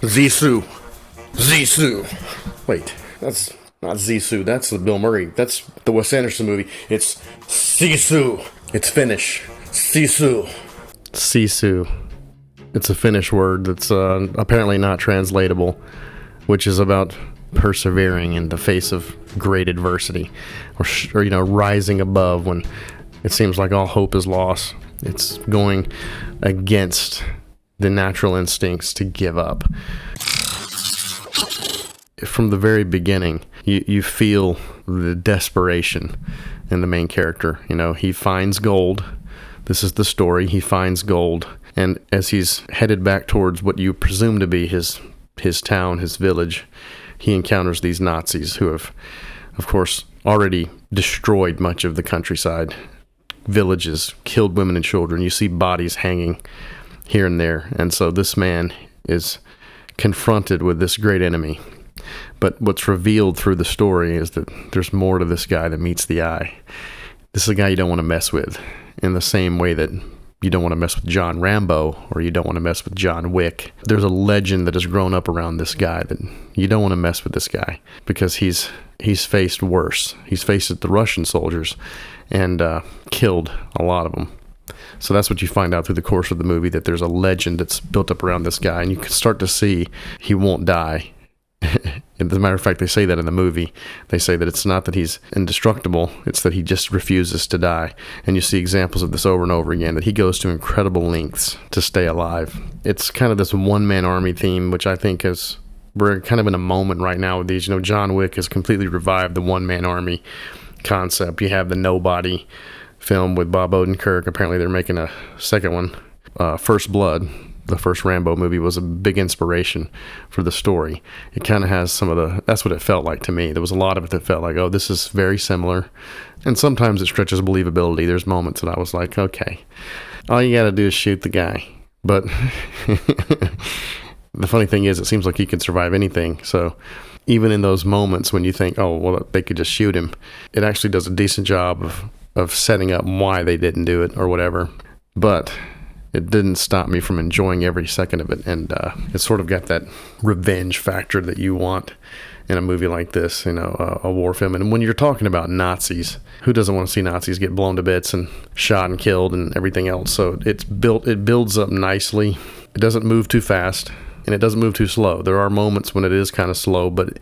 SISU. SISU. Wait, that's not SISU. That's the Bill Murray. That's the Wes Anderson movie. It's SISU. It's Finnish. SISU. SISU. It's a Finnish word that's apparently not translatable, which is about persevering in the face of great adversity, or rising above when it seems like all hope is lost. It's going against the natural instincts to give up. From the very beginning, you feel the desperation in the main character. He finds gold. This is the story. He finds gold, and as he's headed back towards what you presume to be his town, his village, he encounters these Nazis who have, of course, already destroyed much of the countryside, villages, killed women and children. You see bodies hanging here and there. And so this man is confronted with this great enemy. But what's revealed through the story is that there's more to this guy than meets the eye. This is a guy you don't want to mess with, in the same way that you don't want to mess with John Rambo, or you don't want to mess with John Wick. There's a legend that has grown up around this guy that you don't want to mess with this guy, because he's faced worse. He's faced the Russian soldiers and killed a lot of them. So that's what you find out through the course of the movie, that there's a legend that's built up around this guy, and you can start to see he won't die. As a matter of fact, they say that in the movie. They say that it's not that he's indestructible, it's that he just refuses to die. And you see examples of this over and over again, that he goes to incredible lengths to stay alive. It's kind of this one-man army theme, which I think we're kind of in a moment right now with these. John Wick has completely revived the one-man army concept. You have the Nobody film with Bob Odenkirk. Apparently they're making a second one. First Blood, the first Rambo movie, was a big inspiration for the story. It kind of has that's what it felt like to me. There was a lot of it that felt like, oh, this is very similar. And sometimes it stretches believability. There's moments that I was like, okay, all you got to do is shoot the guy. But the funny thing is, it seems like he can survive anything. So even in those moments when you think, oh, well, they could just shoot him, it actually does a decent job of setting up why they didn't do it or whatever. But it didn't stop me from enjoying every second of it. And it sort of got that revenge factor that you want in a movie like this, a war film. And when you're talking about Nazis, who doesn't want to see Nazis get blown to bits and shot and killed and everything else? So it builds up nicely. It doesn't move too fast, and it doesn't move too slow. There are moments when it is kind of slow, but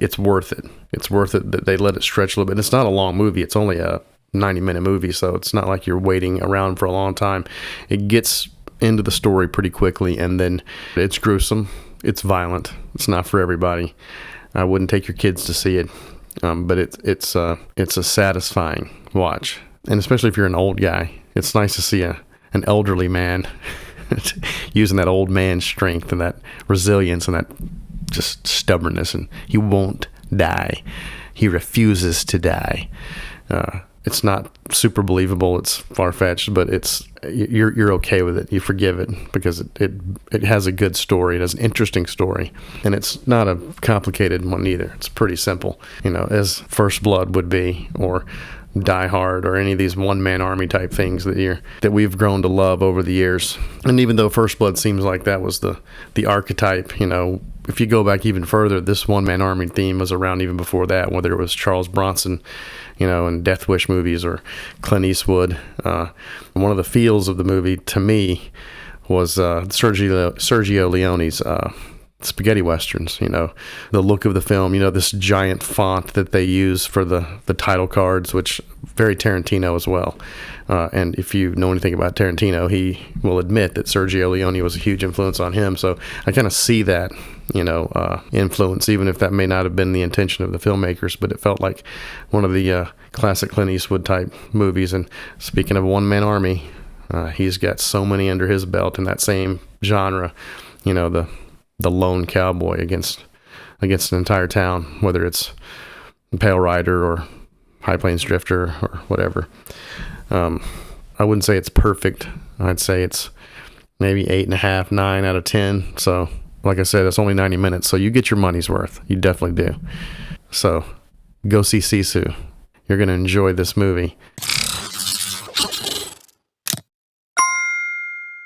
it's worth it. It's worth it that they let it stretch a little bit. And it's not a long movie. It's only a 90-minute movie, so it's not like you're waiting around for a long time. It gets into the story pretty quickly, and then it's gruesome. It's violent. It's not for everybody. I wouldn't take your kids to see it, but it's a satisfying watch, and especially if you're an old guy, it's nice to see an elderly man using that old man strength and that resilience and that just stubbornness, and he won't die. He refuses to die. It's not super believable. It's far-fetched, but you're okay with it. You forgive it because it has a good story. It has an interesting story, and it's not a complicated one either. It's pretty simple, as First Blood would be, or Die Hard, or any of these one-man army type things that we've grown to love over the years. And even though First Blood seems like that was the archetype, if you go back even further, this one-man army theme was around even before that, whether it was Charles Bronson, in Death Wish movies, or Clint Eastwood. One of the feels of the movie, to me, was Sergio Leone's spaghetti westerns. The look of the film, this giant font that they use for the title cards, which very Tarantino as well. And if you know anything about Tarantino, he will admit that Sergio Leone was a huge influence on him. So I kind of see that, influence, even if that may not have been the intention of the filmmakers, but it felt like one of the classic Clint Eastwood type movies. And speaking of one-man army, he's got so many under his belt in that same genre, the lone cowboy against an entire town, whether it's Pale Rider or High Plains Drifter or whatever. I wouldn't say it's perfect. I'd say it's maybe 8.5, 9 out of 10. So, like I said, it's only 90 minutes, so you get your money's worth. You definitely do. So, go see SISU. You're going to enjoy this movie.